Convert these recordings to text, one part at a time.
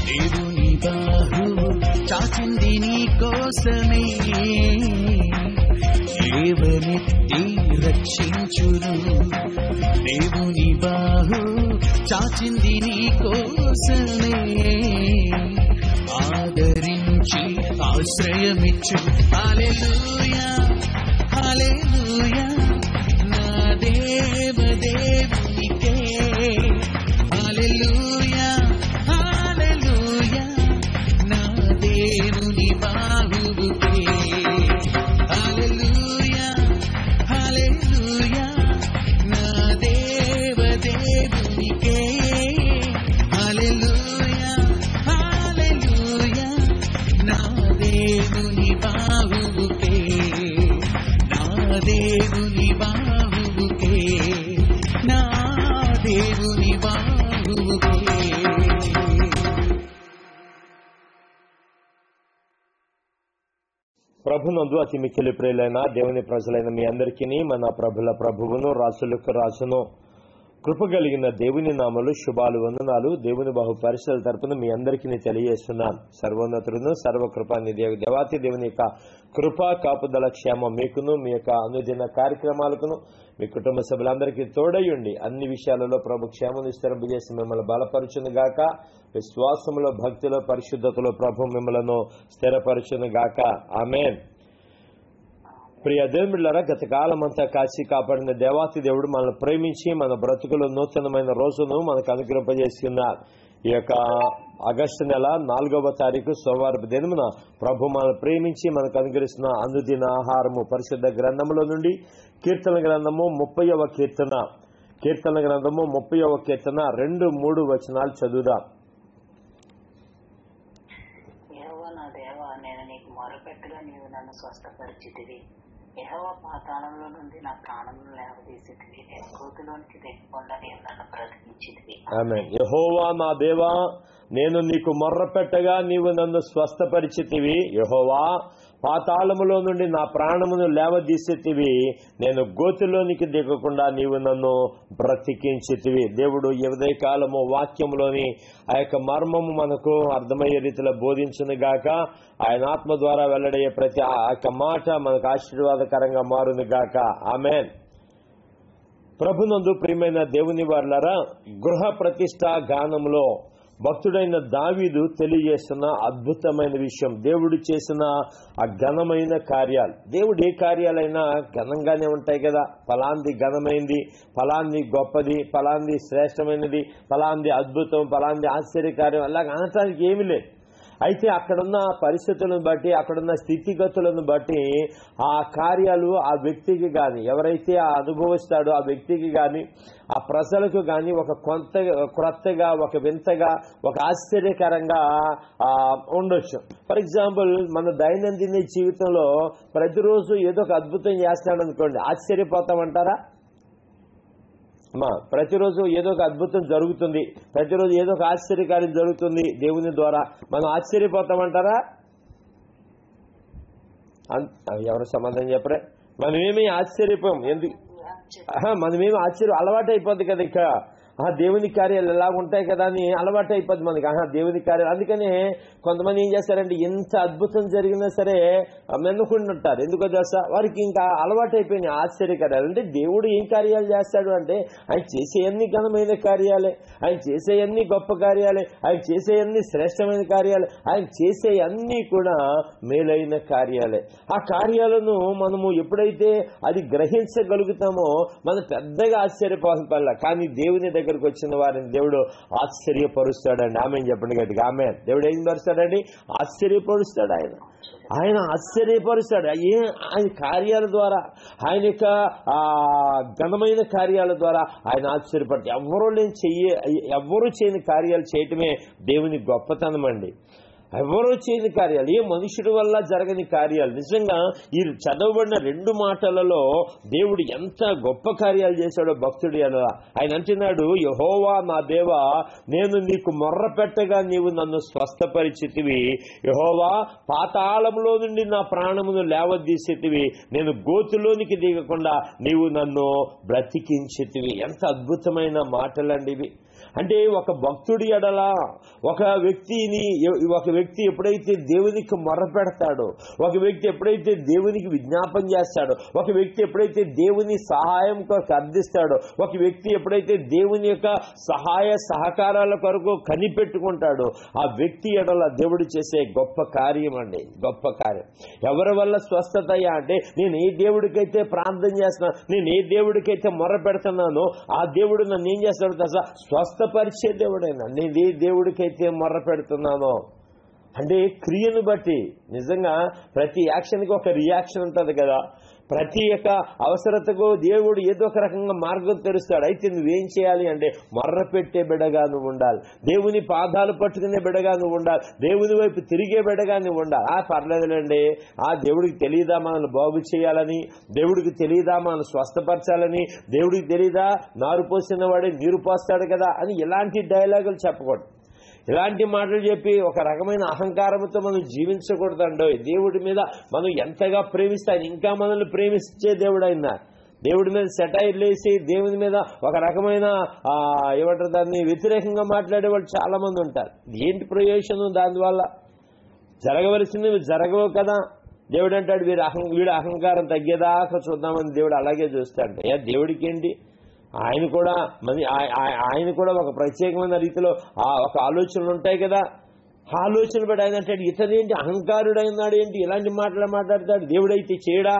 దేవుని బాహువు చాచింది నీ కోసమే, లేవనెత్తి రక్షించును. దేవుని బాహువు చాచింది నీ కోసమే, ఆదరించి ఆశ్రయమిచ్చు. హల్లెలూయా హల్లెలూయా నా దేవదేవునికే. హల్లెలూయా హల్లెలూయా నా దేవుని బాహువుకే. హల్లెలూయా హల్లెలూయా నా దేవదేవునికే. హల్లెలూయా హల్లెలూయా నా దేవుని బాహువుకే. నా దేవుని బాహువుకే. నా దేవుని బాహువుకే. ప్రభునందు అతి మిక్కిలి ప్రియులైన దేవుని ప్రజలైన మీ అందరికీ మన ప్రభుల ప్రభువును రాసులకు రాసును కృప కలిగిన దేవుని నామలు శుభాలు వందనాలు. దేవుని బహు పరిశుద్ధుల తరపున మీ అందరికీ తెలియజేస్తున్నాను. సర్వోన్నతుడును సర్వకృపాని దేవాతి దేవుని యొక్క కృపా కాపుదల క్షేమం మీకును, మీ యొక్క అనుదిన కార్యక్రమాలకును, మీ కుటుంబ సభ్యులందరికీ తోడయ్యండి. అన్ని విషయాలలో ప్రభు క్షేమం స్థిరపజేసి మిమ్మల్ని బలపరచును గాక. విశ్వాసములో, భక్తిలో, పరిశుద్ధతలో ప్రభు మిమ్మలను స్థిరపరచును గాక. ఆమేన్. ప్రియ దేవుళ్ళారా, గత కాలం అంతా కాచి కాపాడిన దేవాతి దేవుడు మనల్ని ప్రేమించి మన బ్రతుకులో నూతనమైన రోజును మనకు అనుగ్రహింపజేస్తున్నారు. ఈ యొక్క ఆగస్టు నెల 4వ తారీఖు సోమవారపు దినమున ప్రభు మనల్ని ప్రేమించి మనకు అనుగ్రహిస్తున్న అనుదిన ఆహారము పరిశుద్ధ గ్రంథములో నుండి కీర్తన గ్రంథము 30వ కీర్తన 2-3 వచనాలు చదువుదాం. యెహోవా నా దేవా, నేను నీకు మొరపెట్టగా నీవు నన్ను స్వస్థపరిచితివి. యెహోవా పాతాళంలో నుండి నా ప్రాణమును లేవదీసితివి. నేను గోతిలోనికి దిగకుండా నీవు నన్ను బ్రతికించితివి. ఆమేన్. యెహోవా నా దేవా, నేను నీకు మొర్రపెట్టగా నీవు నన్ను స్వస్థపరిచితివి. యెహోవా పాతాళములో నుండి నా ప్రాణమును లేవదీసితివి. నేను గోతిలోనికి దిగకుండా నీవు నన్ను బ్రతికించితివి. దేవుడు ఈ ఉదయకాలము వాక్యములోని ఆ యొక్క మర్మము మనకు అర్థమయ్యే రీతిలో బోధించును గాక. ఆయన ఆత్మ ద్వారా వెల్లడయ్యే ప్రతి ఆ యొక్క మాట మనకు ఆశీర్వాదకరంగా మారును గాక. ఆమేన్. ప్రభునందు ప్రియమైన దేవుని వారలారా, గృహ ప్రతిష్ఠ గానంలో భక్తుడైన దావీదు తెలియజేస్తున్న అద్భుతమైన విషయం, దేవుడు చేసిన ఆ ఘనమైన కార్యాలు. దేవుడు ఏ కార్యాలైనా ఘనంగానే ఉంటాయి కదా. ఫలాంది ఘనమైంది, ఫలాంది గొప్పది, ఫలాంది శ్రేష్టమైనది, ఫలాంది అద్భుతం, ఫలాంది ఆశ్చర్యకార్యం అలాగ అనటానికి ఏమీ లేదు. అయితే అక్కడున్న పరిస్థితులను బట్టి, అక్కడున్న స్థితిగతులను బట్టి ఆ కార్యాలు ఆ వ్యక్తికి కానీ, ఎవరైతే ఆ అనుభవిస్తాడో ఆ వ్యక్తికి కానీ, ఆ ప్రజలకు కానీ ఒక క్రొత్తగా, ఒక వింతగా, ఒక ఆశ్చర్యకరంగా ఉండొచ్చు. ఫర్ ఎగ్జాంపుల్, మన దైనందిన జీవితంలో ప్రతిరోజు ఏదో ఒక అద్భుతం చేస్తాడు అనుకోండి, ఆశ్చర్యపోతామంటారా? ప్రతిరోజు ఏదో ఒక అద్భుతం జరుగుతుంది, ప్రతిరోజు ఏదో ఒక ఆశ్చర్యకార్యం జరుగుతుంది దేవుని ద్వారా, మనం ఆశ్చర్యపోతామంటారా? ఎవరు సమాధానం చెప్పరే? మనమేమి ఆశ్చర్యపోం. ఎందుకు? మనమేమి ఆశ్చర్యం అలవాటు అయిపోద్ది కదా. ఇక దేవుని కార్యాలు ఎలా ఉంటాయి కదా అని అలవాటు అయిపోద్ది మనకి. దేవుని కార్యాలు. అందుకనే కొంతమంది ఏం చేస్తారంటే, ఎంత అద్భుతం జరిగినా సరే మెన్నుకుంటుంటారు. ఎందుకో తెలుసా? వారికి ఇంకా అలవాటు అయిపోయినాయి ఆశ్చర్యకార్యాలు. అంటే దేవుడు ఏం కార్యాలు చేస్తాడు అంటే, ఆయన చేసేయన్ని ఘనమైన కార్యాలే, ఆయన చేసేయన్ని గొప్ప కార్యాలే, ఆయన చేసేయన్ని శ్రేష్టమైన కార్యాలే, ఆయన చేసేయన్ని కూడా మేలైన కార్యాలే. ఆ కార్యాలను మనము ఎప్పుడైతే అది గ్రహించగలుగుతామో మనం పెద్దగా ఆశ్చర్యపోవాల. కానీ దేవుని దగ్గరకు వచ్చిన వారిని దేవుడు ఆశ్చర్యపరుస్తాడండి. ఆమెను చెప్పండి గట్టిగా. ఆమె దేవుడు ఏం పరుస్తాడండి? ఆశ్చర్యపరుస్తాడు. ఆయన ఆశ్చర్యపరుస్తాడు. ఆయన కార్యాల ద్వారా, ఆయన యొక్క ఘనమైన కార్యాల ద్వారా ఆయన ఆశ్చర్యపడతాడు. ఎవరు చేయని కార్యాలు చేయటమే దేవుని గొప్పతనం అండి. ఎవరో చేయని కార్యాలు, ఏ మనుషుడి వల్ల జరగని కార్యాలు. నిజంగా ఈ చదవబడిన 2 మాటలలో దేవుడు ఎంత గొప్ప కార్యాలు చేశాడో భక్తుడి అలా. ఆయన అంటున్నాడు, యెహోవా నా దేవా, నేను నీకు మొర్ర పెట్టగా నీవు నన్ను స్వస్థపరిచితివి. యెహోవా పాతాళంలో నుండి నా ప్రాణమును లేవదీసితివి. నేను గోతులోనికి దిగకుండా నీవు నన్ను బ్రతికించితివి. ఎంత అద్భుతమైన మాటలండి ఇవి. అంటే ఒక భక్తుడి ఎడల ఒక వ్యక్తి ఎప్పుడైతే దేవునికి మొర్ర పెడతాడో, ఒక వ్యక్తి ఎప్పుడైతే దేవునికి విజ్ఞాపన చేస్తాడో, ఒక వ్యక్తి ఎప్పుడైతే దేవుని సహాయం కొరకు అర్థిస్తాడో, ఒక వ్యక్తి ఎప్పుడైతే దేవుని యొక్క సహాయ సహకారాల కొరకు కనిపెట్టుకుంటాడో, ఆ వ్యక్తి ఎడల దేవుడు చేసే గొప్ప కార్యం అండి, గొప్ప కార్యం. ఎవరి వల్ల స్వస్థత అయ్యా అంటే, నేను ఏ దేవుడికైతే ప్రార్థన చేస్తున్నాను, నేను ఏ దేవుడికైతే మొర్ర పెడుతున్నానో ఆ దేవుడు నన్ను ఏం చేస్తాడు తెలుసా? స్వస్థపరిచే దేవుడైనా. నేను ఏ దేవుడికైతే మొర్ర పెడుతున్నానో అంటే క్రియను బట్టి నిజంగా ప్రతి యాక్షన్కి ఒక రియాక్షన్ ఉంటుంది కదా. ప్రతి ఒక్క అవసరతకు దేవుడు ఏదో ఒక రకంగా మార్గం తెరుస్తాడు. అయితే నువ్వేం చేయాలి అంటే మొర్ర పెట్టే బిడగా నువ్వు ఉండాలి, దేవుని పాదాలు పట్టుకునే బిడగా నువ్వు ఉండాలి, దేవుని వైపు తిరిగే బిడగా నువ్వు ఉండాలి. పర్లేదులేండి, ఆ దేవుడికి తెలియదా మనల్ని బాగు చేయాలని, దేవుడికి తెలియదా మనల్ని స్వస్థపరచాలని, దేవుడికి తెలియదా నారు పోసిన వాడే నీరు పోస్తాడు కదా అని ఇలాంటి డైలాగులు చెప్పకూడదు. ఇలాంటి మాటలు చెప్పి ఒక రకమైన అహంకారంతో మనం జీవించకూడదండో. దేవుడి మీద మనం ఎంతగా ప్రేమిస్తే ఆయన ఇంకా మనల్ని ప్రేమించే దేవుడు అయినా. దేవుడి మీద సెటైర్లు వేసి దేవుని మీద ఒక రకమైన ఏమంటారు దాన్ని వ్యతిరేకంగా మాట్లాడే వాళ్ళు చాలా మంది ఉంటారు. ఏంటి ప్రయోజనం దానివల్ల? జరగవలసినవి జరగవు కదా. దేవుడు అంటాడు వీడి అహంకారం తగ్గేదాకా చూద్దామని దేవుడు అలాగే చూస్తాడు. దేవుడికి ఏంటి, ఆయన కూడా ఒక ప్రత్యేకమైన రీతిలో ఒక ఆలోచనలు ఉంటాయి కదా. ఆలోచన బట్టి ఆయన అంటాడు ఇతనేంటి అహంకారుడు అయినాడు ఏంటి, ఇలాంటి మాటలు మాట్లాడతాడు. దేవుడైతే చేయడా?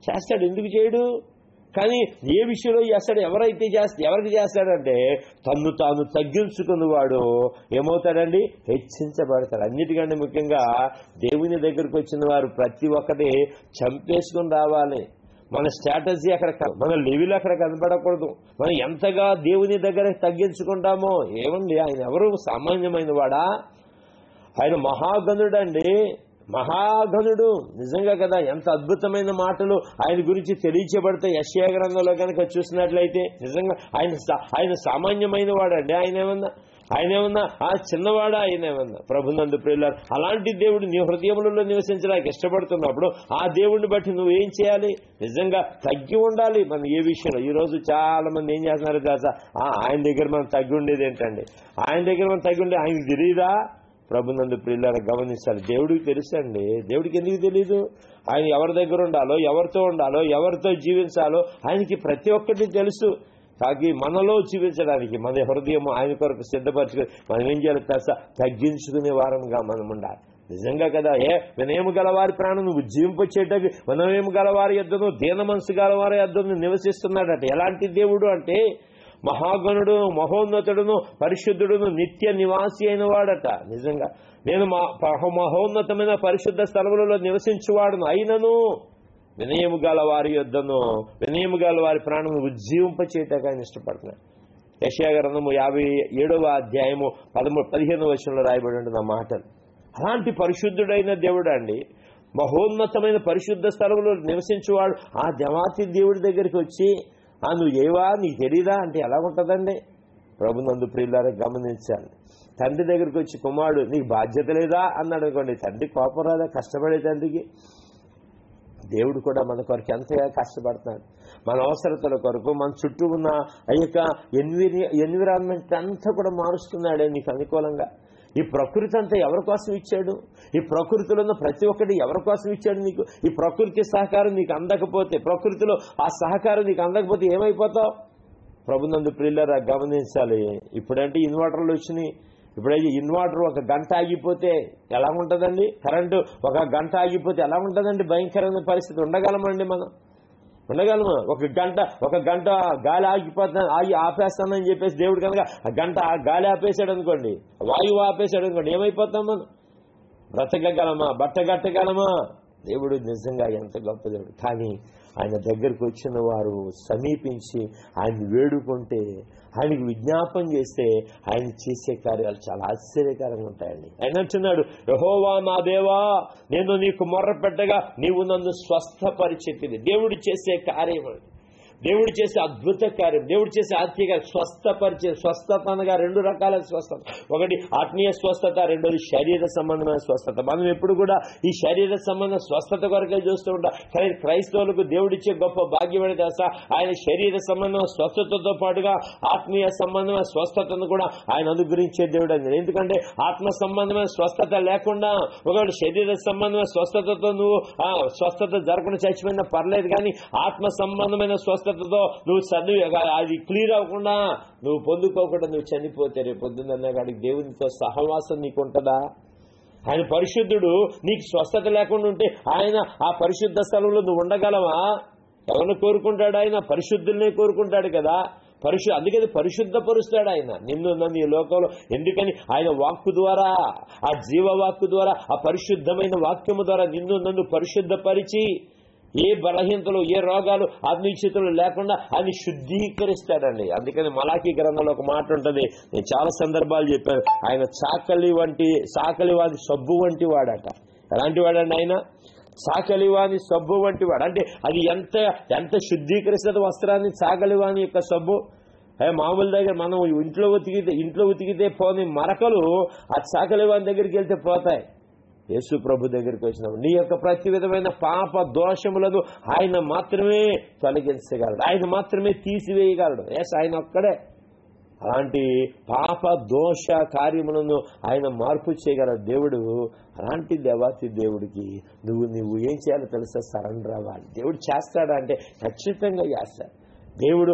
చేస్తాడు. ఎందుకు చేయడు? కానీ ఏ విషయంలో చేస్తాడు? ఎవరికి చేస్తాడంటే తన్ను తాను తగ్గించుకున్నవాడు ఏమవుతాడండి? హెచ్చించబడతాడు. అన్నిటికంటే ముఖ్యంగా దేవుని దగ్గరకు వచ్చిన వారు ప్రతి ఒక్కటి చంపేసుకుని రావాలి. మన స్ట్రాటజీ అక్కడ, మన లెవెల్ అక్కడ కనపడకూడదు. మనం ఎంతగా దేవుని దగ్గర తగ్గించుకుంటామో. ఏమండి, ఆయన ఎవరు సామాన్యమైన వాడా? ఆయన మహాగణుడండి, మహాగణుడు. నిజంగా కదా, ఎంత అద్భుతమైన మాటలు ఆయన గురించి తెలియచేయబడతాయి. యెషయా గ్రంథంలో కనుక చూసినట్లయితే నిజంగా ఆయన సామాన్యమైన వాడండి. ఆయన ఏమన్నా చిన్నవాడా? ఆయన ఏమన్నా? ప్రభునందు ప్రియులారా, అలాంటి దేవుడు నీ హృదయములలో నివసించడానికి ఇష్టపడుతున్నప్పుడు ఆ దేవుడిని బట్టి నువ్వేం చేయాలి? నిజంగా తగ్గి ఉండాలి. మనం ఏ విషయంలో ఈరోజు చాలా మంది ఏం చేస్తున్నారు తెలుసా? ఆయన దగ్గర మనం తగ్గి ఉండేది ఏంటండి? ఆయన దగ్గర మనం తగ్గి ఉండే ఆయనకు తెలియదా? ప్రభునందు ప్రియులారా గమనించాలి. దేవుడికి తెలుసండి. దేవుడికి ఎందుకు తెలీదు? ఆయన ఎవరి దగ్గర ఉండాలో, ఎవరితో ఉండాలో, ఎవరితో జీవించాలో ఆయనకి ప్రతి ఒక్కటి తెలుసు. కాకి మనలో జీవించడానికి మన హృదయం ఆయన కొరకు సిద్ధపరచుకుని మనం ఏం చేయాలి తెలుసా? తగ్గించుకునే వారంగా మనం ఉండాలి. నిజంగా కదా. వినయము గలవారి ప్రాణం నువ్వు జీవింపచేయటకి వినయము గలవారి యొద్దను దీన మనసు గలవారి యొద్దను నివసిస్తున్నాడట. ఎలాంటి దేవుడు అంటే మహాగణుడు, మహోన్నతుడును, పరిశుద్ధుడును, నిత్య నివాసి అయిన వాడట. నిజంగా నేను మహోన్నతమైన పరిశుద్ధ స్థలములలో నివసించువాడును, అయినను వినయము గల వారి యొద్దను వినయము గల వారి ప్రాణము ఉజ్జీవింపచేయటకు ఆయన ఇష్టపడుతున్నాడు. యెషయా గ్రంథము 57వ అధ్యాయము 15వ వచనంలో రాయబడి ఉంటుంది ఆ మాటలు. అలాంటి పరిశుద్ధుడైన దేవుడు అండి, మహోన్నతమైన పరిశుద్ధ స్థలంలో నివసించేవాడు ఆ దేవాతి దేవుడి దగ్గరికి వచ్చి నువ్వు ఏవా నీకు తెలీదా అంటే ఎలా ఉంటుందండి? ప్రభునందు ప్రియులారా గమనించాలి. తండ్రి దగ్గరికి వచ్చి కుమారుడు నీకు బాధ్యత లేదా అన్నాడు అనుకోండి, తండ్రి కోపం రాదా? కష్టపడే తండ్రికి. దేవుడు కూడా మన కొరకు ఎంతగా కష్టపడుతున్నాడు. మన అవసరతల కొరకు మన చుట్టూ ఉన్న ఆ యొక్క ఎన్విరాన్మెంట్ అంతా కూడా మారుస్తున్నాడే నీకు అనుకూలంగా. ఈ ప్రకృతి అంతా ఎవరి కోసం ఇచ్చాడు? ఈ ప్రకృతిలో ఉన్న ప్రతి ఒక్కటి ఎవరి కోసం ఇచ్చాడు నీకు? ఈ ప్రకృతి సహకారం నీకు అందకపోతే, ప్రకృతిలో ఆ సహకారం నీకు అందకపోతే ఏమైపోతావు? ప్రభునందు ప్రియులారా గమనించాలి. ఇప్పుడంటే ఇన్వర్టర్లు వచ్చినాయి. ఇప్పుడైతే ఇన్వర్టర్ ఒక గంట ఆగిపోతే ఎలా ఉంటుందండి? కరెంటు ఒక గంట ఆగిపోతే ఎలా ఉంటుందండి? భయంకరమైన పరిస్థితి. ఉండగలమండి మనం? ఉండగలమా? ఒక గంట గాలి ఆపేస్తానని చెప్పేసి దేవుడు కనుక ఆ గంట గాలి ఆపేశాడు అనుకోండి, వాయువు ఆపేశాడు అనుకోండి, ఏమైపోతాం మనం? బ్రతకగలమా? బట్టగట్టగలమా? దేవుడు నిజంగా ఎంత గొప్ప దేవుడు. కానీ ఆయన దగ్గరకు వచ్చిన వారు సమీపించి ఆయన వేడుకుంటే, ఆయనకు విజ్ఞాపన చేస్తే ఆయన చేసే కార్యాలు చాలా ఆశ్చర్యకరంగా ఉంటాయండి. ఆయన అంటున్నాడు, యెహోవా నా దేవా, నేను నీకు మొర్ర పెట్టగా నీవు నన్ను స్వస్థపరిచితివి. దేవుడు చేసే కార్యం. దేవుడు చేసే అద్భుత కార్యం, దేవుడు చేసే ఆత్మీయ స్వస్థపరిచే స్వస్థత అనగా రెండు రకాల స్వస్థత. ఒకటి ఆత్మీయ స్వస్థత, రెండోది శరీర సంబంధమైన స్వస్థత. మనం ఎప్పుడు కూడా ఈ శరీర సంబంధ స్వస్థత కొరకే చూస్తూ ఉంటాం. కానీ క్రైస్తవులకు దేవుడిచ్చే గొప్ప భాగ్యం అనేది తెలుసా, ఆయన శరీర సంబంధమైన స్వస్థతతో పాటుగా ఆత్మీయ సంబంధమైన స్వస్థతను కూడా ఆయన అనుగ్రహించే దేవుడు అని. ఎందుకంటే ఆత్మ సంబంధమైన స్వస్థత లేకుండా ఒకవేళ శరీర సంబంధమైన స్వస్థతతో నువ్వు స్వస్థత జరగకుండా చచ్చిపోయినా పర్లేదు, కానీ ఆత్మ సంబంధమైన స్వస్థతతో నువ్వు అది క్లియర్ అవ్వకుండా నువ్వు పొందుకోకుండా నువ్వు చనిపోతే రేపు పొద్దున్న కాడికి దేవునితో సహవాసం నీకు ఉంటుందా? ఆయన పరిశుద్ధుడు, నీకు స్వస్థత లేకుండా ఉంటే ఆయన ఆ పరిశుద్ధ స్థలంలో నువ్వు ఉండగలవా? ఎవరిని కోరుకుంటాడు? ఆయన పరిశుద్ధుల్నే కోరుకుంటాడు కదా. అందుకని పరిశుద్ధపరుస్తాడు ఆయన నిన్ను నన్ను ఈ లోకంలో. ఎందుకని ఆయన వాక్కు ద్వారా, ఆ జీవవాక్కు ద్వారా, ఆ పరిశుద్ధమైన వాక్యము ద్వారా నిన్ను నన్ను పరిశుద్ధపరిచి ఏ బలహీనతలు, ఏ రోగాలు, అనిశ్చితులు లేకుండా ఆయన శుద్ధీకరిస్తాడండి. అందుకని మలాకీ గ్రంథంలో ఒక మాట ఉంటుంది, నేను చాలా సందర్భాలు చెప్పాను. ఆయన చాకలి వాడి సబ్బు వంటి వాడట. ఎలాంటి వాడండి ఆయన? చాకలివాని సబ్బు వంటి వాడు. అంటే అది ఎంత శుద్ధీకరిస్తుంది వస్త్రాన్ని, చాకలివాని యొక్క సబ్బు. మామూలు దగ్గర మనం ఇంట్లో ఉతికితే పోని మరకలు ఆ చాకలివాని దగ్గరికి వెళ్తే పోతాయి. యేసు ప్రభు దగ్గరికి వచ్చినప్పుడు నీ యొక్క ప్రతి విధమైన పాప దోషములను ఆయన మాత్రమే తొలగించగలడు, ఆయన మాత్రమే తీసివేయగలడు. ఆయన ఒక్కడే అలాంటి పాప దోష కార్యములను ఆయన మార్పు చేయగల దేవుడు. అలాంటి దేవాతి దేవుడికి నువ్వు ఏం చేయాలో తెలుసా? సరెండర్ అవ్వాలి. దేవుడు చేస్తాడా అంటే ఖచ్చితంగా చేస్తాడు. దేవుడు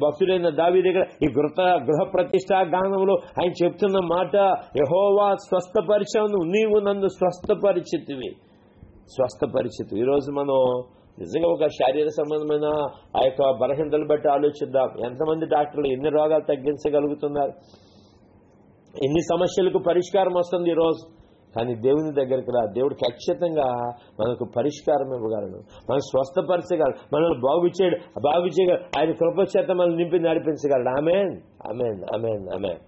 భక్తుడైన దావీదు దగ్గర ఈ గృహ ప్రతిష్టా గానంలో ఆయన చెప్తున్న మాట, యెహోవా స్వస్థపరిచావు, నీవు నన్ను స్వస్థపరిచితివి. ఈరోజు మనం నిజంగా ఒక శారీర సంబంధమైన ఆ యొక్క బలహీనతలు బట్టి ఆలోచిద్దాం. ఎంతమంది డాక్టర్లు ఎన్ని రోగాలు తగ్గించగలుగుతున్నారు, ఎన్ని సమస్యలకు పరిష్కారం వస్తుంది ఈరోజు. కానీ దేవుని దగ్గరికి రా, దేవుడు ఖచ్చితంగా మనకు పరిష్కారం ఇవ్వగలడు, మనం స్వస్థపరచగలడు, మనల్ని బాగు చేయగలడు. ఆయన కృప చేత మనల్ని నింపి నడిపించగలడు. ఆమేన్, ఆమేన్, ఆమేన్, ఆమేన్.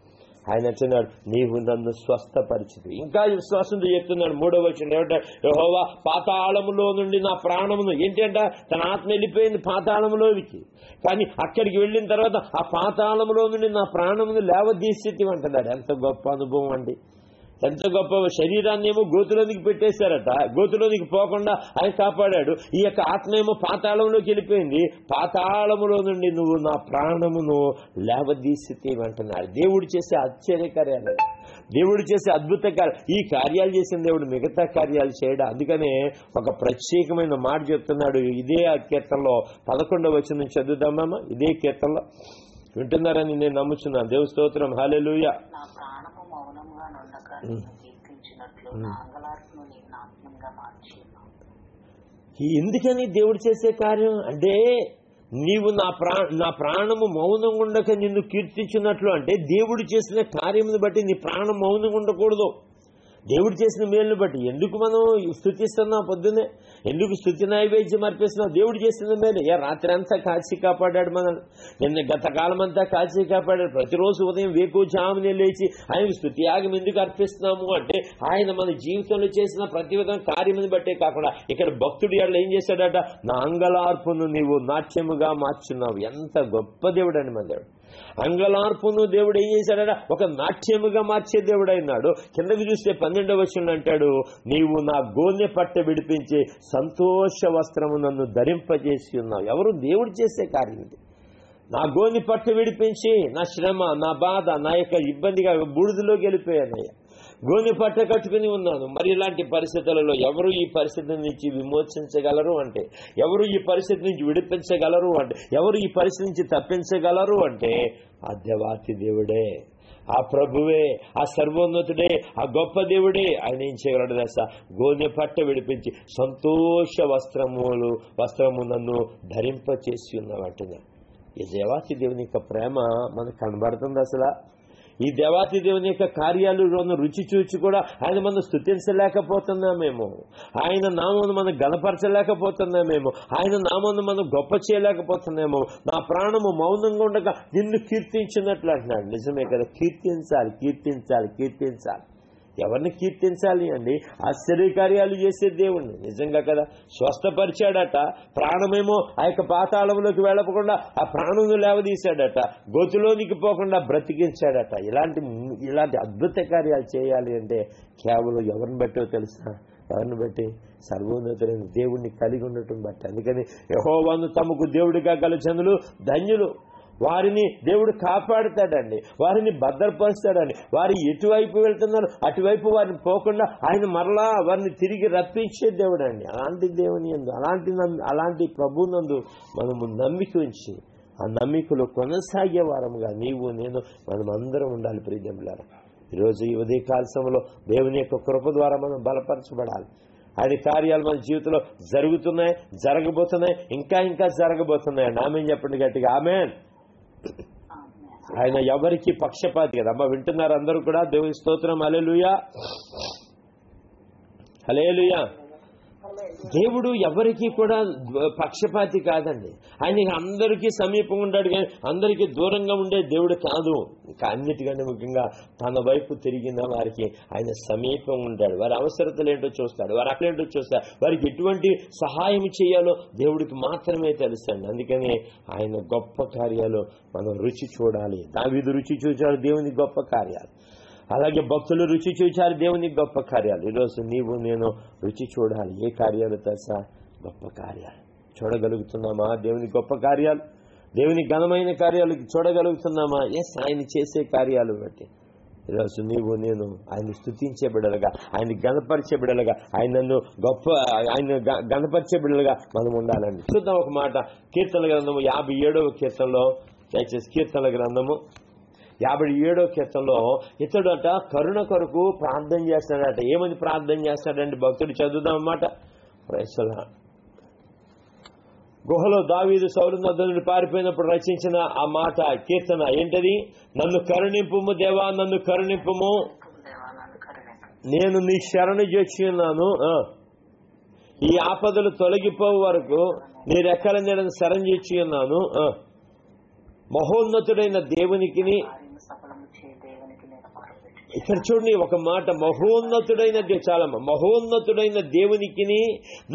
ఆయన అంటున్నాడు, నీవు నన్ను స్వస్థపరిచితి. ఇంకా విశ్వాసంతో చెప్తున్నాడు 3వ వచనం ఏమంటాడు? యెహోవా పాతాళములో నుండి నా ప్రాణమును, ఏంటంట తన ఆత్మ వెళ్ళిపోయింది పాతాళములోకి, కానీ అక్కడికి వెళ్ళిన తర్వాత ఆ పాతాళములో నుండి నా ప్రాణమును లేవదీసి అంటున్నాడు. ఎంత గొప్ప అనుభవం అండి, ఎంత గొప్ప. శరీరాన్ని ఏమో గోతులోనికి పెట్టేశారట, గోతులోనికి పోకుండా ఆయన కాపాడాడు. ఈ యొక్క ఆత్మ ఏమో పాతాళంలోకి వెళ్ళిపోయింది, పాతాళములో నుండి నువ్వు నా ప్రాణమును లేవదీసి అంటున్నాడు. దేవుడు చేసే ఆశ్చర్యకార్యాలు, దేవుడు చేసే అద్భుత కార్యాలు, ఈ కార్యాలు చేసిన దేవుడు మిగతా కార్యాలు చేయడా. అందుకనే ఒక ప్రత్యేకమైన మాట చెప్తున్నాడు. ఇదే కీర్తనలో 11వ వచనం చదువుదామా? ఇదే కీర్తనలో వింటున్నారని నేను నమ్ముచున్నాను. దేవుని స్తోత్రం, హల్లెలూయా. ఎందుకని దేవుడు చేసే కార్యం అంటే, నీవు నా ప్రాణము మౌనంగా ఉండక నిన్ను కీర్తించినట్లు అంటే దేవుడు చేసిన కార్యమును బట్టి నీ ప్రాణం మౌనంగా ఉండకూడదు. దేవుడు చేసిన మేలును బట్టి ఎందుకు మనం స్తుతిస్తున్నాం? పొద్దున్నే ఎందుకు స్తుతి నైవేద్యం అర్పిస్తున్నాం? దేవుడు చేసిన మేలు. రాత్రి అంతా కాచి కాపాడాడు మనల్ని, గత కాలం అంతా కాచి కాపాడాడు. ప్రతిరోజు ఉదయం వేకువజామునే లేచి ఆయనకు స్తుతి యాగం ఎందుకు అర్పిస్తున్నాము అంటే, ఆయన మన జీవితంలో చేసిన ప్రతి విధంగా కార్యముని బట్టే కాకుండా ఇక్కడ భక్తుడు ఎట్లా ఏం చేశాడట? నా అంగలార్పును నీవు నాట్యముగా మార్చున్నావు. ఎంత గొప్ప దేవుడు అని మన దేవుడు. అంగలార్పును దేవుడు ఏం చేశాడట? ఒక నాట్యముగా మార్చే దేవుడు అయినాడు. కిందకి చూస్తే 12వ వచనం అంటాడు, నీవు నా గోనె పట్ట విడిపించి సంతోష వస్త్రము నన్ను ధరింపజేసి ఉన్నావు. ఎవరు? దేవుడు చేసే కార్యం ఇది. నా గోనె పట్ట విడిపించి నా శ్రమ, నా బాధ, నా యొక్క ఇబ్బందిగా బూడిదలోకి వెళ్ళిపోయానయ్యా, గోనె పట్ట కట్టుకుని ఉన్నాను. మరి ఇలాంటి పరిస్థితులలో ఎవరు ఈ పరిస్థితి నుంచి విమోచించగలరు అంటే, ఎవరు ఈ పరిస్థితి నుంచి విడిపించగలరు అంటే, ఎవరు ఈ పరిస్థితి నుంచి తప్పించగలరు అంటే ఆ దేవాతి దేవుడే, ఆ ప్రభువే, ఆ సర్వోన్నతుడే, ఆ గొప్ప దేవుడే. ఆయన ఏం చేయగలడు తెలుసా? గోనె పట్ట విడిపించి సంతోష వస్త్రము నన్ను ధరింపచేసి ఉన్నామంటున్నా. ఈ దేవాతి దేవుని యొక్క ప్రేమ మనకు కనబడుతుంది అసలు. ఈ దేవాతి దేవుని యొక్క కార్యాలు రుచి చూచి కూడా ఆయన మనం స్తుతించలేకపోతున్నామేమో, ఆయన నామమును మనం గణపరచలేకపోతున్నామేమో, ఆయన నామమును మనం గొప్ప చేయలేకపోతున్నామేమో. నా ప్రాణము మౌనంగా ఉండగా నిన్ను కీర్తించినట్లు అంటున్నాడు. నిజమే కదా, కీర్తించాలి, కీర్తించాలి, కీర్తించాలి. ఎవరిని కీర్తించాలి అండి? ఆశ్చర్యకార్యాలు చేసే దేవుణ్ణి. నిజంగా కదా, స్వస్థపరిచాడట, ప్రాణమేమో ఆ యొక్క పాతాళంలోకి వెళ్ళకుండా ఆ ప్రాణం లేవదీశాడట, గోతులోనికి పోకుండా బ్రతికించాడట. ఇలాంటి అద్భుత కార్యాలు చేయాలి అంటే కేవలం ఎవరిని బట్టో తెలుసా? ఎవరిని బట్టి? సర్వోన్నతులైన దేవుణ్ణి కలిగి ఉండటం బట్టి. అందుకని యెహోవాను తమకు దేవుడిగా గల జనులు ధన్యులు. వారిని దేవుడు కాపాడుతాడండి, వారిని భద్రపరుస్తాడండి. వారు ఎటువైపు వెళ్తున్నారు అటువైపు వారిని పోకుండా ఆయన మరలా వారిని తిరిగి రప్పించే దేవుడు అండి. అలాంటి దేవుని యందు, అలాంటి ప్రభునందు మనము నమ్మిక ఉంచి ఆ నమ్మికలో కొనసాగే వారముగా నీవు నేను మనం అందరం ఉండాలి. ప్రియజనులారా, ఈరోజు ఈ ఉదయకాల సమయంలో దేవుని యొక్క కృప ద్వారా మనం బలపరచబడాలి. ఆయన కార్యాలు మన జీవితంలో జరుగుతున్నాయి, జరగబోతున్నాయి, ఇంకా జరగబోతున్నాయండి. ఆమేన్ చెప్పండి గట్టిగా, ఆమేన్. ఆయన ఎవరికి పక్షపాతి కదా. అమ్మ వింటున్నారు అందరూ కూడా? దేవుని స్తోత్రం. హల్లెలూయా, హల్లెలూయా. దేవుడు ఎవరికి కూడా పక్షపాతి కాదండి. ఆయన అందరికీ సమీపం ఉంటాడు కానీ అందరికీ దూరంగా ఉండే దేవుడు కాదు. ఇంకా అన్నిటికంటే ముఖ్యంగా తన వైపు తిరిగిన వారికి ఆయన సమీపం ఉంటాడు. వారి అవసరతలు ఏంటో చూస్తాడు, వారు అక్కడేంటో చూస్తాడు, వారికి ఎటువంటి సహాయం చేయాలో దేవుడికి మాత్రమే తెలుసండి. అందుకని ఆయన గొప్ప కార్యాలు మనం రుచి చూడాలి. దావీదు రుచి చూచాడు దేవుని గొప్ప కార్యాలు, అలాగే భక్తులు రుచి చూచారు దేవుని గొప్ప కార్యాలు. ఈరోజు నీవు నేను రుచి చూడాలి. ఏ కార్యాలు తెలుసా? గొప్ప కార్యాలు చూడగలుగుతున్నామా? దేవుని గొప్ప కార్యాలు, దేవుని ఘనమైన కార్యాలు చూడగలుగుతున్నామా? ఎస్, ఆయన చేసే కార్యాలు బట్టి ఈరోజు నీవు నేను ఆయన స్తుతించే బిడ్డలుగా, ఆయన గణపరిచే బిడ్డలుగా, ఆయన గణపరిచే బిడ్డలుగా మనం ఉండాలండి. చూద్దాం ఒక మాట. కీర్తనల గ్రంథము 57వ కీర్తనలో, దయచేసి కీర్తనల గ్రంథము 57వ కీర్తనలో ఇతడట కరుణ కొరకు ప్రార్థన చేస్తాడట. ఏమని ప్రార్థన చేస్తాడండి భక్తుడు? చదువుదాం అన్నమాట. గుహలో దావీదు సౌలు వద్ద నుండి పారిపోయినప్పుడు రచించిన ఆ మాట కీర్తన ఏంటది? నన్ను కరుణింపుము దేవా, నన్ను కరుణింపుము, నేను నీ శరణు చేసి ఉన్నాను. ఈ ఆపదలు తొలగిపోవు వరకు నీ రెక్కల నీడను శరణు చేసి ఉన్నాను. మహోన్నతుడైన దేవునికి, ఇక్కడ చూడండి ఒక మాట, మహోన్నతుడైన చాలా మహోన్నతుడైన దేవునికి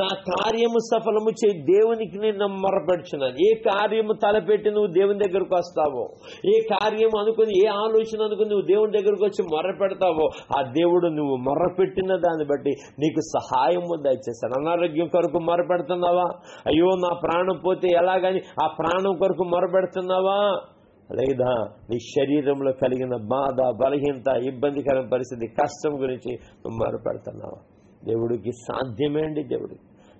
నా కార్యము సఫలము చేయి దేవునికి నేను మొరపెడుచున్నాను. ఏ కార్యము తలపెట్టి నువ్వు దేవుని దగ్గరకు వస్తావో, ఏ కార్యము అనుకుని, ఏ ఆలోచన అనుకుని నువ్వు దేవుని దగ్గరకు వచ్చి మొరపెడతావో ఆ దేవుడు నువ్వు మొరపెట్టిన దాన్ని బట్టి నీకు సహాయము దయచేస్తాను. అనారోగ్యం కొరకు మొరపెడుతున్నావా? అయ్యో నా ప్రాణం పోతే ఎలాగని ఆ ప్రాణం కొరకు మొరపెడుతున్నావా? లేదా నీ శరీరంలో కలిగిన బాధ, బలహీనత, ఇబ్బందికర పరిస్థితి, కష్టం గురించి నువ్వు మొరపెడుతున్నావా? దేవుడికి సాధ్యమే అండి.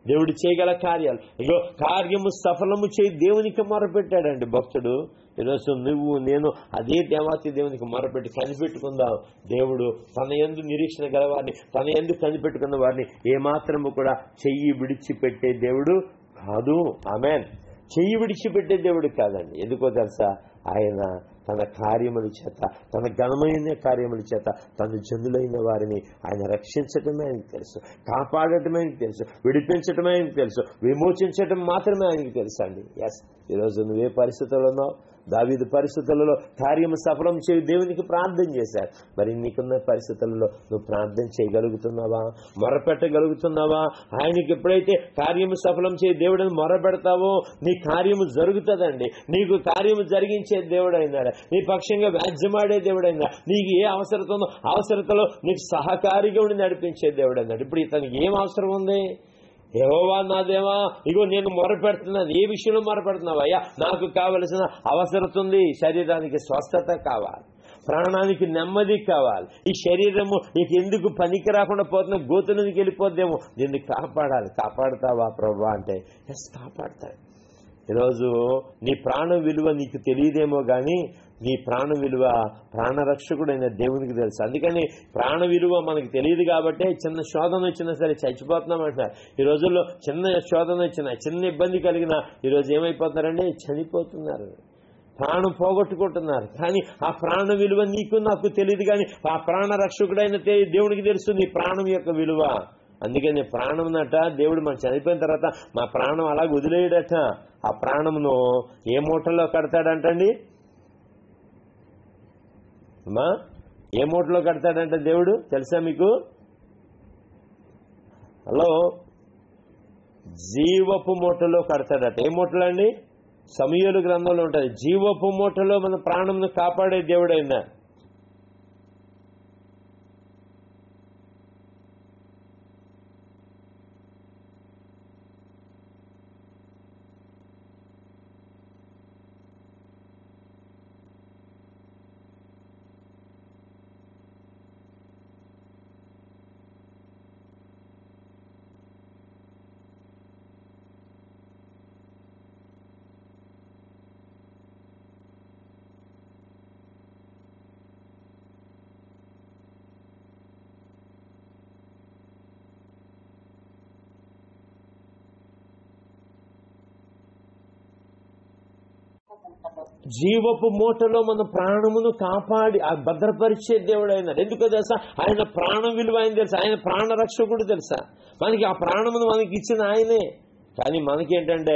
దేవుడు చేయగల కార్యాలు. ఇగో కార్యము సఫలము చేయి దేవునికి మొరపెట్టాడండి భక్తుడు. ఈరోజు నువ్వు నేను అదే దేవాతి దేవునికి మొరపెట్టి కనిపెట్టుకుందాం. దేవుడు తన యందు నిరీక్షణ గలవారిని, తన యందు కనిపెట్టుకున్న వారిని ఏమాత్రము కూడా చెయ్యి విడిచిపెట్టే దేవుడు కాదు. ఆమేన్. చెయ్యి విడిచిపెట్టే దేవుడు కాదండి. ఎందుకో తెలుసా? ఆయన తన కార్యముల చేత, తన ఘనమైన కార్యముల చేత తన జనులైన వారిని ఆయన రక్షించటమే ఆయనకు తెలుసు, కాపాడటమే ఆయనకు తెలుసు, విడిపించటమే ఆయనకు తెలుసు, విమోచించటం మాత్రమే ఆయనకు తెలుసు అండి. ఎస్, ఈరోజు నువ్వే పరిస్థితుల్లో ఉన్నావు? దావీదు పరిస్థితులలో కార్యము సఫలం చేయి దేవునికి ప్రార్థన చేశారు. మరి నీకున్న పరిస్థితులలో నువ్వు ప్రార్థన చేయగలుగుతున్నావా? మొరపెట్టగలుగుతున్నావా? ఆయనకి ఎప్పుడైతే కార్యము సఫలం చేయి దేవుడిని మొరపెడతావో నీ కార్యము జరుగుతుందండి. నీకు కార్యము జరిగించే దేవుడు అయినాడు, నీ పక్షంగా వ్యాజ్యమాడే దేవుడు అయినా, నీకు ఏ అవసరత ఉందో అవసరతలో నీకు సహకారిగా ఉండి నడిపించే దేవుడు అయినాడు. ఇప్పుడు ఇతనికి ఏం అవసరం ఉంది? యెహోవా నా దేవా, ఇగో నేను మొరపెడుతున్నాను. ఏ విషయంలో మొరపెడుతున్నావు? అయ్యా నాకు కావలసిన అవసరత ఉంది. శరీరానికి స్వస్థత కావాలి, ప్రాణానికి నెమ్మది కావాలి. ఈ శరీరము నీకు ఎందుకు పనికి రాకుండా పోతున్నా, గోతులోనికి వెళ్ళిపోద్దేమో, దీన్ని కాపాడాలి. కాపాడుతావా ప్రభా అంటే ఎస్, కాపాడుతాడు. ఈరోజు నీ ప్రాణం విలువ నీకు తెలియదేమో కానీ నీ ప్రాణ విలువ ప్రాణరక్షకుడైన దేవునికి తెలుసు. అందుకని ప్రాణ విలువ మనకు తెలియదు కాబట్టి చిన్న శోధన వచ్చినా సరే చచ్చిపోతున్నాం అంటున్నారు. ఈ రోజుల్లో చిన్న శోధన వచ్చినా, చిన్న ఇబ్బంది కలిగినా ఈరోజు ఏమైపోతున్నారండి? చనిపోతున్నారు, ప్రాణం పోగొట్టుకుంటున్నారు. కానీ ఆ ప్రాణ విలువ నీకు నాకు తెలియదు, కానీ ఆ ప్రాణ రక్షకుడైన దేవుడికి తెలుసు నీ ప్రాణం యొక్క విలువ. అందుకని ప్రాణం నట దేవుడు మనం చనిపోయిన తర్వాత మా ప్రాణం అలాగ వదిలేయడట. ఆ ప్రాణమును ఏ మూటలో కడతాడంటండి? ఏ మూటలో కడతాడంటే దేవుడు తెలుసా మీకు? హలో, జీవపు మూటలో కడతాడట. ఏ మూటలో అండి? సమూయేలు గ్రంథంలో ఉంటుంది. జీవపు మూటలో మన ప్రాణంను కాపాడే దేవుడైనా. జీవపు మూటలో మన ప్రాణమును కాపాడి భద్రపరిచే దేవుడు అయినాడు. ఎందుకో తెలుసా? ఆయన ప్రాణం విలువ ఆయన తెలుసా, ఆయన ప్రాణ రక్షకుడు తెలుసా. మనకి ఆ ప్రాణమును మనకి ఇచ్చిన ఆయనే. కానీ మనకేంటంటే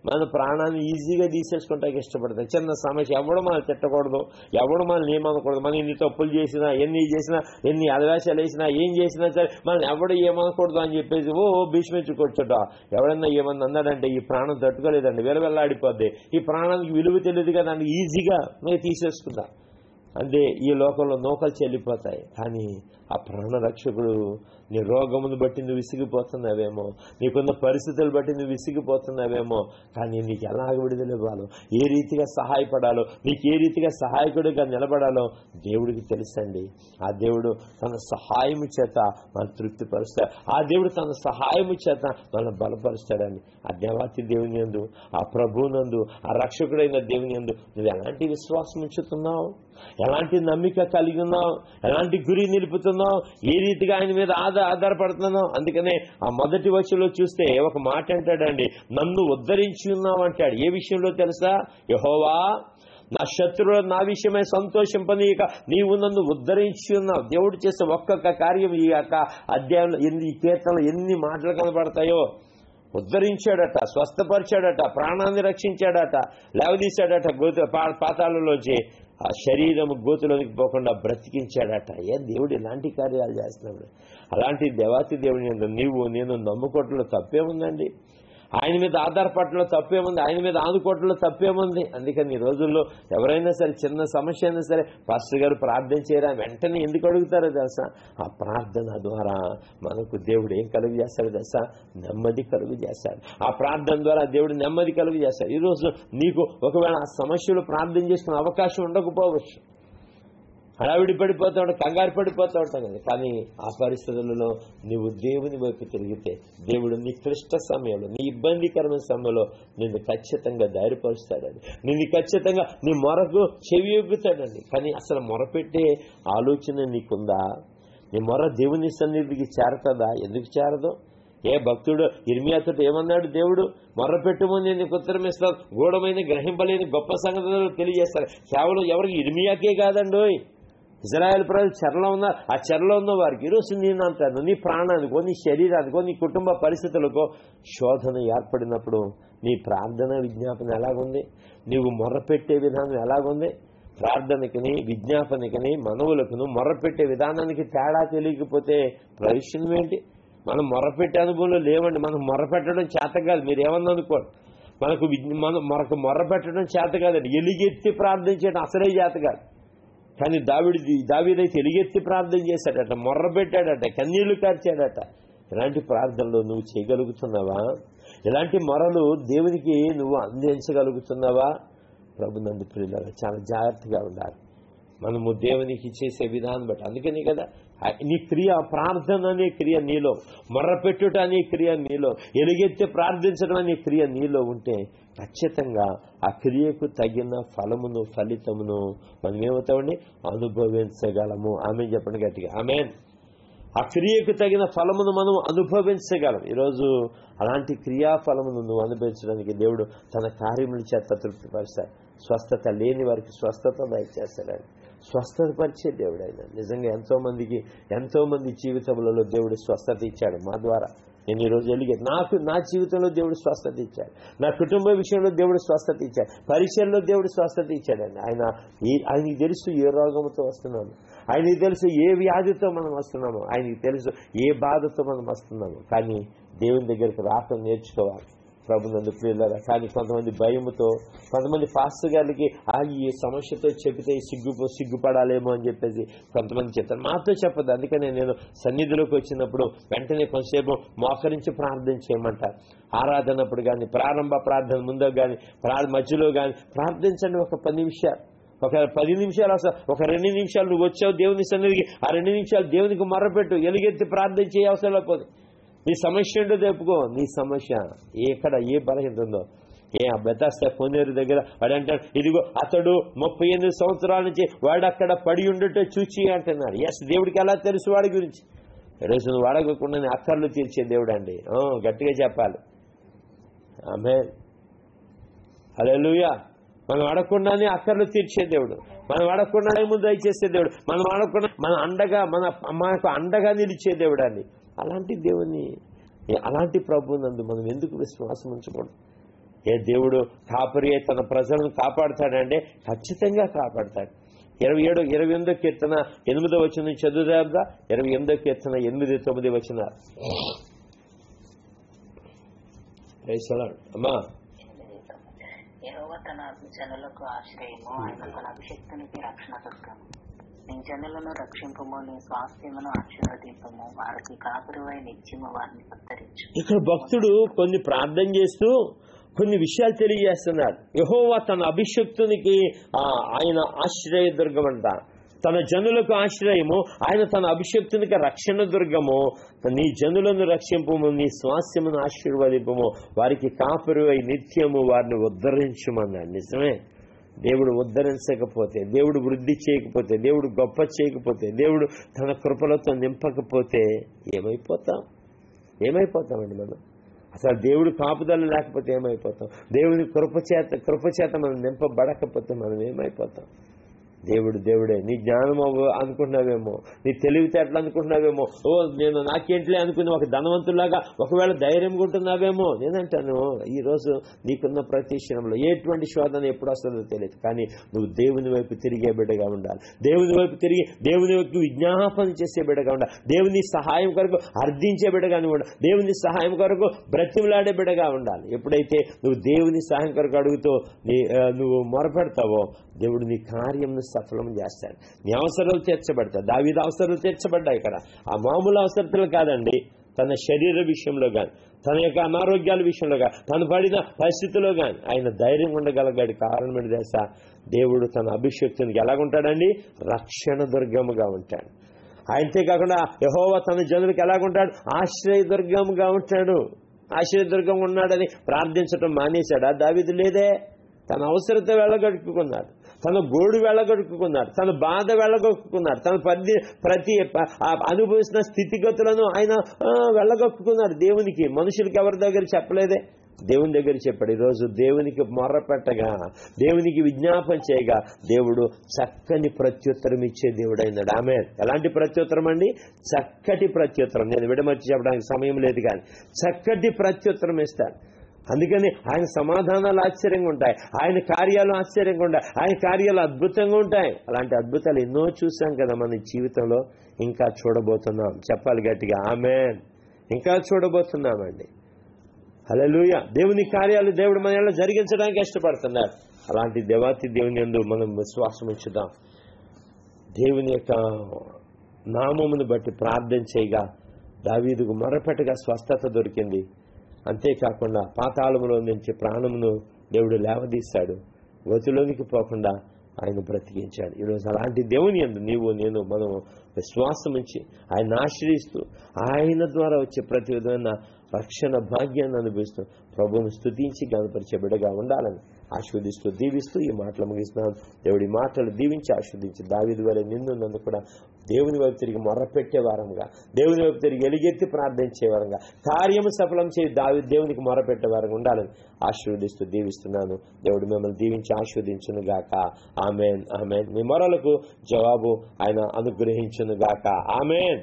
మన ప్రాణాన్ని ఈజీగా తీసేసుకుంటానికి ఇష్టపడతాయి. చిన్న సమస్య, ఎవడు మనం తిట్టకూడదు, ఎవడు మనల్ని ఏమనకూడదు, మనం ఎన్ని తప్పులు చేసినా, ఎన్ని చేసినా, ఎన్ని అలవేశాలు వేసినా, ఏం చేసినా సరే మనం ఎవడు ఏమనకూడదు అని చెప్పేసి భీష్మించుకొచ్చుట. ఎవడన్నా ఏమన్నా అన్నాడంటే ఈ ప్రాణం తట్టుకోలేదండి, వెలవెల్లాడిపోద్ది. ఈ ప్రాణానికి విలువ తెలియదు కదా అని ఈజీగా నేను తీసేసుకుందా. అంటే ఈ లోకంలో నూకలు చెల్లిపోతాయి. కానీ ఆ ప్రాణరక్షకుడు నీ రోగమును బట్టి నువ్వు విసిగిపోతున్నావేమో, నీకున్న పరిస్థితులు బట్టి నువ్వు విసిగిపోతున్నావేమో, కానీ నీకు ఎలాగ విడుదల ఇవ్వాలో, ఏ రీతిగా సహాయపడాలో, నీకు ఏ రీతిగా సహాయకుడిగా నిలబడాలో దేవుడికి తెలుసండి. ఆ దేవుడు తన సహాయము చేత మనం తృప్తిపరుస్తాడు. ఆ దేవుడు తన సహాయము చేత మనం బలపరుస్తాడని ఆ దేవాతి దేవుని యందు, ఆ ప్రభువునందు, ఆ రక్షకుడైన దేవుని యందు నువ్వు ఎలాంటి విశ్వాసం ఉంచుతున్నావు, ఎలాంటి నమ్మిక కలిగి ఉన్నావు, ఎలాంటి గురి నిలుపుతున్నావు, ఏ రీతిగా ఆయన మీద ఆధారపడుతున్నావు. అందుకనే ఆ మొదటి వచనంలో చూస్తే ఒక మాట అంటాడండి, నన్ను ఉద్ధరించి ఉన్నావు అంటాడు. ఏ విషయంలో తెలుసా? యెహోవా నా శత్రువులు నా విషయమై సంతోషింపనీయక నీవు నన్ను ఉద్ధరించి ఉన్నావు. దేవుడు చేసే ఒక్కొక్క కార్యం ఈ యొక్క అధ్యాయంలో ఈ కీర్తనలో ఎన్ని మాటలు కనబడతాయో. ఉద్ధరించాడట, స్వస్థపరిచాడట, ప్రాణాన్ని రక్షించాడట, లేవదీశాడట పాతాళంలోంచి, ఆ శరీరం గోతులోనికి పోకుండా బ్రతికించాడట. దేవుడు ఇలాంటి కార్యాలు చేస్తున్నాడు. అలాంటి దేవాతి దేవుని నీవు నేను నమ్ముకోవటంలో తప్పేముందండి? ఆయన మీద ఆధారపడటంలో తప్పేముంది? ఆయన మీద ఆనుకోవటంలో తప్పేముంది? అందుకని ఈ రోజుల్లో ఎవరైనా సరే చిన్న సమస్య అయినా సరే పాస్టర్ గారు ప్రార్థన చేయరా వెంటనే ఎందుకు అడుగుతారో తెలుసా? ఆ ప్రార్థన ద్వారా మనకు దేవుడు ఏం కలుగు చేస్తాడో తెలుసా? నెమ్మది కలుగు చేస్తాడు. ఆ ప్రార్థన ద్వారా దేవుడు నెమ్మది కలుగు చేస్తాడు. ఈరోజు నీకు ఒకవేళ ఆ సమస్యలు ప్రార్థన చేసుకునే అవకాశం ఉండకపోవచ్చు, హడావిడి పడిపోతూ ఉంటాం, కంగారు పడిపోతూ ఉంటాం కదా. కానీ ఆ పరిస్థితులలో నువ్వు దేవుని వైపు తిరిగితే దేవుడు నీ క్లిష్ట సమయంలో, నీ ఇబ్బందికరమైన సమయంలో నిన్ను ఖచ్చితంగా ధైర్యపరుస్తాడండి. నిన్ను ఖచ్చితంగా నీ మొరకు చెవి ఎగ్గుతాడండి. కానీ అసలు మొరపెట్టే ఆలోచన నీకుందా? నీ మొర దేవుని సన్నిధికి చేరతుందా? ఎందుకు చేరదు? ఏ భక్తుడు ఇర్మియాతో ఏమన్నాడు? దేవుడు మొర్రపెట్టుమని నీకు ఉత్తరం ఇస్తాను, గూఢమైన గ్రహింపలేని గొప్ప సంగతులు తెలియజేస్తారు. కేవలం ఎవరికి ఇర్మియాకే కాదండి, ఇజ్రాయెల్ ప్రజలు చెరలో ఉన్నారు. ఆ చెరలో ఉన్న వారికి ఈరోజు నేను అంటాను, నీ ప్రాణానికో, నీ శరీరానికో, నీ కుటుంబ పరిస్థితులకో శోధన ఏర్పడినప్పుడు నీ ప్రార్థన విజ్ఞాపన ఎలాగుంది? నీవు మొర్రపెట్టే విధానం ఎలాగుంది? ప్రార్థనకిని విజ్ఞాపనకిని మనవులకును మొర్రపెట్టే విధానానికి తేడా తెలియకపోతే ప్రయోజనం ఏంటి? మనం మొర్రపెట్టే అనుభవంలో లేవండి. మనం మొర్రపెట్టడం చేత కాదు, మీరు ఏమన్నా అనుకోండి. మనకు మొర్రపెట్టడం చేత కాదండి, ఎలుగెత్తి ప్రార్థించడం అసలే చేత కాదు. కానీ దావీదైతే ఎలుగెత్తి ప్రార్థన చేశాడట, మొర్రపెట్టాడట, కన్నీళ్లు కార్చాడట. ఇలాంటి ప్రార్థనలు నువ్వు చేయగలుగుతున్నావా? ఇలాంటి మొరలు దేవునికి నువ్వు అందించగలుగుతున్నావా? ప్రభు నందు ప్రియులారా చాలా జాగ్రత్తగా ఉండాలి మనము దేవునికి చేసే విధానం బట్టి. అందుకని కదా నీ క్రియ, ప్రార్థన అనే క్రియ నీలో, మొర్రపెట్టుట అనే క్రియ నీలో, ఎలుగెత్తి ప్రార్థించడం అనే క్రియ నీలో ఉంటే ఖచ్చితంగా ఆ క్రియకు తగిన ఫలమును, ఫలితమును మనం ఏమవుతామండి? అనుభవించగలము. ఆమేన్ చెప్పండి గట్టిగా, ఆమేన్. ఆ క్రియకు తగిన ఫలమును మనం అనుభవించగలం. ఈరోజు అలాంటి క్రియాఫలమును నువ్వు అనుభవించడానికి దేవుడు తన కార్యముల చేత తృప్తిపరుస్తాడు. స్వస్థత లేని వారికి స్వస్థత దయచేస్తాడు. స్వస్థత పరిచే దేవుడు ఆయన. నిజంగా ఎంతో మంది జీవితంలో దేవుడు స్వస్థత ఇచ్చాడు మా ద్వారా. నేను ఈరోజు ఎలిగేది. నా జీవితంలో దేవుడు స్వస్థత ఇచ్చాడు, నా కుటుంబ విషయంలో దేవుడు స్వస్థత ఇచ్చాడు, పరిచయంలో దేవుడు స్వస్థత ఇచ్చాడండి. ఆయనకి తెలుసు ఏ రోగంతో వస్తున్నాము, ఆయనకి తెలుసు ఏ వ్యాధితో మనం వస్తున్నాము, ఆయనకి తెలుసు ఏ బాధతో మనం వస్తున్నాము. కానీ దేవుని దగ్గరికి రావటం నేర్చుకోవాలి ప్రభునందు ప్రియులారా. కానీ కొంతమంది భయముతో, కొంతమంది పాస్టర్ గారికి ఈ సమస్యతో చెబితే సిగ్గుపడాలేమో అని చెప్పేసి కొంతమంది చెప్తారు. మాతో చెప్పదు. అందుకనే నేను సన్నిధిలోకి వచ్చినప్పుడు వెంటనే కొంతసేపు మోకరించి ప్రార్థన చేయమంటారు. ఆరాధనప్పుడు కానీ, ప్రారంభ ప్రార్థన ముందు కానీ, మధ్యలో కానీ ప్రార్థించండి. ఒక 10 నిమిషాలు, ఒక 10 నిమిషాలు, అసలు ఒక 2 నిమిషాలు నువ్వు వచ్చావు దేవుని సన్నిధికి, ఆ 2 నిమిషాలు దేవునికి మొర్రపెట్టు, ఎలుగెత్తి ప్రార్థన చేయ అవసరం లేకపోతే. నీ సమస్య ఏంటో చెప్పుకో. నీ సమస్య ఎక్కడ ఏ బలహీనత ఉందో, బెతాస్తా కోనేరు దగ్గర వాడు అంటాడు, ఇదిగో అతడు 38 సంవత్సరాల నుంచి వాడు అక్కడ పడి ఉండటం చూచి అంటున్నాడు. ఎస్, దేవుడికి ఎలా తెలుసు వాడి గురించి? ఈరోజు నువ్వు అడగకుండా అక్కర్లు తీర్చే దేవుడు అండి. గట్టిగా చెప్పాలి ఆమేన్, హల్లెలూయా. మనం అడగకుండానే అక్కర్లు తీర్చే దేవుడు, మనం అడగకుండానే ముందు దయచేసే దేవుడు, మనం అడగకుండా మనకు అండగా నిలిచే దేవుడు అండి. అలాంటి దేవుని, అలాంటి ప్రభునందు మనం ఎందుకు విశ్వాసం ఉంచకూడదు? ఏ దేవుడు కాపరి తన ప్రజలను కాపాడుతాడంటే ఖచ్చితంగా కాపాడుతాడు. 28వ కీర్తన 8వ వచనం చదువుదా? 28వ కీర్తన 8-9 వచనాలు. అమ్మా, యెహోవా తన జనులకు ఆశ్రయము, ఆయన తన అభిషక్తునికి రక్షణ దుర్గము. నీ జనులను రక్షింపము, నీ స్వాస్థ్యమును ఆశీర్వదింపము, వారికి కాపురువై నిత్యము వారిని ఉద్ధరించు. ఇక్కడ భక్తుడు కొన్ని ప్రార్థన చేస్తూ కొన్ని విషయాలు తెలియజేస్తున్నాడు. యెహోవా తన అభిషక్తునికి ఆయన ఆశ్రయ దుర్గం అంట, తన జనులకు ఆశ్రయము, ఆయన తన అభిషక్తునికి రక్షణ దుర్గము. నీ జనులను రక్షింపము, నీ స్వాస్థ్యమును ఆశీర్వదింపము, వారికి కాపురువై నిత్యము వారిని ఉద్ధరించమన్నాడు. నిజమే, దేవుడు ఉద్ధరించకపోతే, దేవుడు వృద్ధి చేయకపోతే, దేవుడు గొప్ప చేయకపోతే, దేవుడు తన కృపలతో నింపకపోతే ఏమైపోతామండి మనం? అసలు దేవుడు కాపుదల లేకపోతే ఏమైపోతాం? దేవుని కృపచేత మనం నింపబడకపోతే మనం ఏమైపోతాం? దేవుడే. నీ జ్ఞానం అనుకుంటున్నావేమో, నీ తెలివితేటలు అనుకుంటున్నావేమో, నేను నాకేంట్లే అనుకుని ఒక ధనవంతులాగా ఒకవేళ ధైర్యం ఉంటున్నావేమో. నేనంటాను, ఈరోజు నీకున్న ప్రతి క్షణంలో ఎటువంటి శోధన ఎప్పుడు వస్తుందో తెలియదు, కానీ నువ్వు దేవుని వైపు తిరిగే బిడ్డగా ఉండాలి. దేవుని వైపు తిరిగి దేవుని వైపు విజ్ఞాపన చేసే బిడ్డగా ఉండాలి. దేవుని సహాయం కొరకు అర్థించే బిడ్డగా ఉండాలి. దేవుని సహాయం కొరకు బ్రతిమలాడే బిడ్డగా ఉండాలి. ఎప్పుడైతే నువ్వు దేవుని సహాయం కొరకు అడుగుతూ నువ్వు మొరపెడతావో, దేవుడు నీ కార్యంను సఫలం చేస్తాడు. నీ అవసరాలు తీర్చబడతాయి. దావీదు అవసరాలు తీర్చబడ్డాయి ఇక్కడ. ఆ మామూలు అవసరతలు కాదండి, తన శరీర విషయంలో కానీ, తన యొక్క అనారోగ్యాల విషయంలో కానీ, తను పడిన పరిస్థితుల్లో కానీ ఆయన ధైర్యం ఉండగలిగాడు. కారణం ఏంటి తెలుసా? దేవుడు తన అభిషక్తునికి ఎలాగుంటాడండి? రక్షణ దుర్గముగా ఉంటాడు. అంతేకాకుండా యెహోవా తన జనులకు ఎలాగుంటాడు? ఆశ్రయ దుర్గముగా ఉంటాడు. ఆశ్రయ దుర్గం ఉన్నాడని ప్రార్థించడం మానేశాడా? దావీదు లేదే. తన అవసరత వెళ్ళగొట్టుకున్నాడు, తన గోడు వెళ్ళగొట్టుకున్నాడు, తన బాధ వెళ్ళగొట్టుకున్నాడు, తన ప్రతి అనుభవిస్తున్న స్థితిగతులను ఆయన వెళ్ళగొట్టుకున్నాడు. దేవునికి, మనుషులకి ఎవరి దగ్గర చెప్పలేదే, దేవుని దగ్గర చెప్పాడు. ఈరోజు దేవునికి మొర్ర పెట్టగా, దేవునికి విజ్ఞాపన చేయగా దేవుడు చక్కని ప్రత్యుత్తరం ఇచ్చే దేవుడు అయినాడు. ఆమేన్. ఎలాంటి ప్రత్యుత్తరం అండి? చక్కటి ప్రత్యుత్తరం. నేను విడమర్చి చెప్పడానికి సమయం లేదు, కానీ చక్కటి ప్రత్యుత్తరం ఇస్తాడు. అందుకని ఆయన సమాధానాలు ఆశ్చర్యంగా ఉంటాయి, ఆయన కార్యాలు ఆశ్చర్యంగా ఉంటాయి, ఆయన కార్యాలు అద్భుతంగా ఉంటాయి. అలాంటి అద్భుతాలు ఎన్నో చూసాం కదా మన జీవితంలో, ఇంకా చూడబోతున్నాం. చెప్పాలి గట్టిగా ఆమేన్. ఇంకా చూడబోతున్నామండి. హల్లెలూయా. దేవుని కార్యాలు దేవుడు మన ఎలా జరిగించడానికి ఇష్టపడుతున్నాడు. అలాంటి దేవాతి దేవుని యందు మనం విశ్వాసం ఉంచుదాం. దేవుని యొక్క నామమును బట్టి ప్రార్థన చేయగా దావీదుకు మొరపెట్టగా స్వస్థత దొరికింది. అంతేకాకుండా పాతాళములో నుంచి ప్రాణమును దేవుడు లేవదీశాడు. గోతిలోనికి పోకుండా ఆయన బ్రతికించాడు. ఈరోజు అలాంటి దేవుని యందు నీవు నేను మనం విశ్వాసం ఉంచి ఆయన ఆశ్రయిస్తూ ఆయన ద్వారా వచ్చే ప్రతి విధమైన రక్షణ భాగ్యాన్ని అనుభవిస్తూ ప్రభువును స్తుతించి గణపరిచే బిడ్డగా ఉండాలని ఆశీర్వదిస్తూ దీవిస్తూ ఈ మాటలు ముగిస్తున్నాను. దేవుడి మాటలు దీవించి ఆశీర్వదించి దావీదు వలె నిన్ను నన్ను కూడా దేవుని వైపు తిరిగి మొర్రపెట్టే వారంగా, దేవుని వైపు తిరిగి ఎలుగెత్తి ప్రార్థించే వారంగా, కార్యము సఫలం చేసి దేవునికి మొర్రపెట్టే వారంగా ఉండాలని ఆశీర్వదిస్తూ దీవిస్తున్నాను. దేవుడు మిమ్మల్ని దీవించి ఆశీర్వదించును గాక. ఆమేన్, ఆమేన్. మీ మొరలకు జవాబు ఆయన అనుగ్రహించును గాక. ఆమేన్.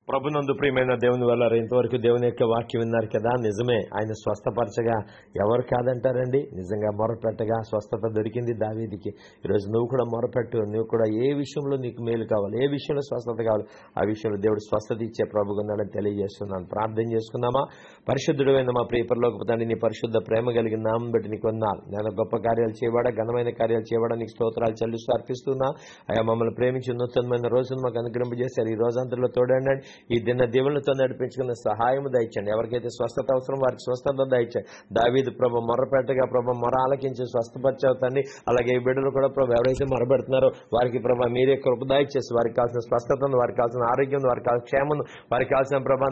ప్రభునందు ప్రియమైన దేవుని వల్ల ఇంతవరకు దేవుని యొక్క వాక్యం విన్నారు కదా. నిజమే, ఆయన స్వస్థపరచగా ఎవరు కాదంటారండి. నిజంగా మొరపెట్టగా స్వస్థత దొరికింది దావీదుకి. ఈరోజు నువ్వు కూడా మొరపెట్టు. నువ్వు కూడా ఏ విషయంలో నీకు మేలు కావాలి, ఏ విషయంలో స్వస్థత కావాలి, ఆ విషయంలో దేవుడు స్వస్థత ఇచ్చే ప్రభుగా ఉన్నాడని తెలియజేస్తున్నాను. ప్రార్థన చేసుకుందామా. పరిశుద్ధుడైన మా ప్రియ పరలోకపు తండ్రి, నీ పరిశుద్ధ ప్రేమ కలిగిన నామం బట్టి నీకు వందనాలు. నేను గొప్ప కార్యాలు చేయబడా, ఘనమైన కార్యాలు చేయబడా నీకు స్తోత్రాలు చెల్లిస్తూ అర్పిస్తున్నా. అయ్యా, మమ్మల్ని ప్రేమించి నూతనమైన రోజును మాకు అనుగ్రహింపజేశారు. ఈ రోజంతలో తోడండి. ఈ దిన దేవులతో నడిపించుకున్న సహాయం దయచండి. ఎవరికైతే స్వస్థత అవసరం వారికి స్వస్థత దయచండి. దావీదు ప్రభు మొర్రపెట్టగా ప్రభు మొర ఆలకించి స్వస్థపరిచవుతండి. అలాగే ఈ బిడ్డలు కూడా ప్రభు ఎవరైతే మొరపెడుతున్నారో వారికి ప్రభు మీరే కృప దయచేసి వారికి కావాల్సిన స్వస్థతను, వారికి కావాల్సిన ఆరోగ్యం, వారికి కావాల్సిన క్షేమను, వారికి కావాల్సిన ప్రభా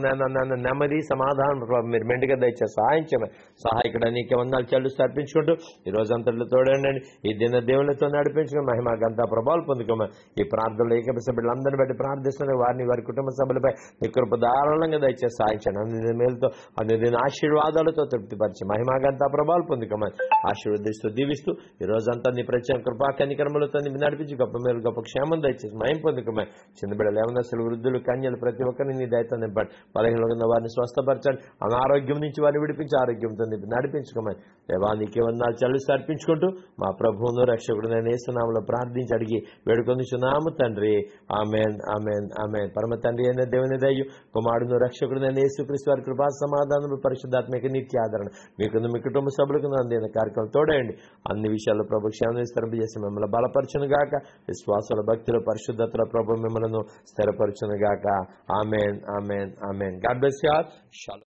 నెమ్మది సమాధానం ప్రభు మీరు మెండుగా దయచేసి సహాయం చేయమని సహాయకుడు నీకే వందనాలు చెల్లిస్తూ అర్పించుకుంటూ ఈ రోజంతట్లో తోడండి. ఈ దిన దేవులతో నడిపించుకుని మహిమ గంతా ప్రభావాలు పొందుకోమని ఈ ప్రార్థనలు ఏకపక్ష బిడ్డలందరినీ బట్టి ప్రార్థిస్తున్నారు. వారిని వారి కుటుంబ సభ్యులపై నీ కృప ధారాళంగా దయచేసి సాయించండి. అన్ని మేలుతో అన్ని ఆశీర్వాదాలతో తృప్తిపరిచి మహిమాగంతా ప్రభావాలు పొందుకోమని ఆశీర్వదిస్తూ దీవిస్తూ ఈ రోజంతా నీ ప్రత్యేక కృపా కనికరములతో నడిపించి గొప్ప మేలు గొప్ప క్షేమం దయచేసి మహిమ పొందుకోమని చిన్న బిడ్డలు ఏమన్నా వృద్ధులు కన్యలు ప్రతి ఒక్కరిని నీ దయతో నింపండి. బలహీనంగా ఉన్న వారిని స్వస్థపరచండి. అనారోగ్యం నుంచి వారిని విడిపించి ఆరోగ్యంతో నడిపించుకోమని దేవా నీకే వందనాలు చెల్లిస్తూ అర్పించుకుంటూ మా ప్రభువును రక్షకుడునైన యేసునామములో ప్రార్థించి అడిగి వేడుకొనుచున్నాము తండ్రి. ఆమేన్ ఆమేన్ ఆమేన్. పరమ తండ్రి అయిన దేవుని దయ, కుమారుడును రక్షకుడునైన యేసుక్రీస్తు వారి కృపా సమాధానము పరిశుద్ధాత్మక నిత్య ఆదరణ మీకును మీ కుటుంబ సభ్యులకు అందిన కార్యక్రమం తోడేయండి. అన్ని విషయాల్లో ప్రభు క్షేమం విస్తరింపజేసి మిమ్మల్ని బలపరచును గాక. విశ్వాసాల భక్తుల పరిశుద్ధతల ప్రభు మిమ్మల్ని స్థిరపరచును గాక. Amen amen amen. God bless you all. Shalom.